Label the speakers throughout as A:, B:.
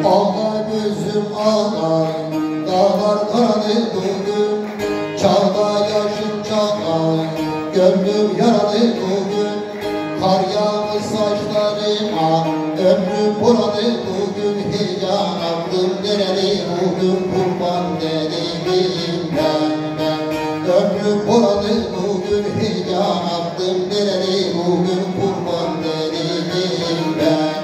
A: Ağla gözüm ağla, dağlar karalı bugün, çağla yaşım çağla, gönlüm yaralı bugün. Kar yağdı saçlarıma, ömrüm buralı bugün. Heyecan aldım nereli bugün, kurban deliyim ben. Ömrüm buralı bugün, heyecan aldım nereli bugün, kurban deliyim ben.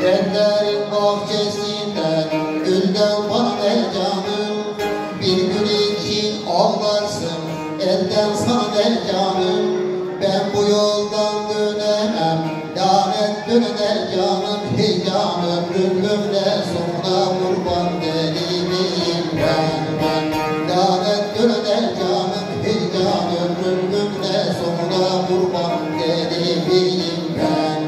A: Ellerin bahçesinden gülden bana ver canım. Bir gün için ağlarsın elden sana ver canım. Ben bu yoldan dönemem, lanet döner canım. Hey can ömrümle sonuna kurban deliyim ben. Lanet döner canım, hey can ömrümle sonuna kurban deliyim ben.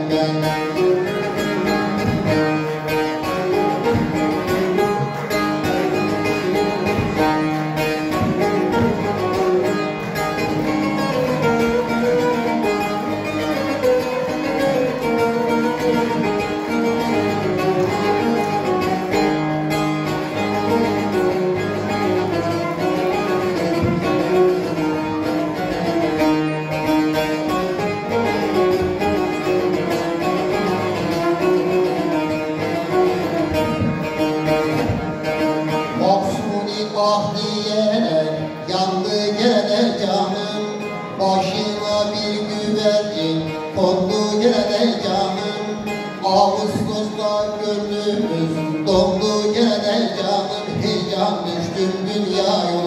A: Ah diyerek yandı gene canım. Başına bir güvercin kondu gene canım. Ağustos'ta gönlümüz dondu gene canım. Heyecan düştüm dünyaya.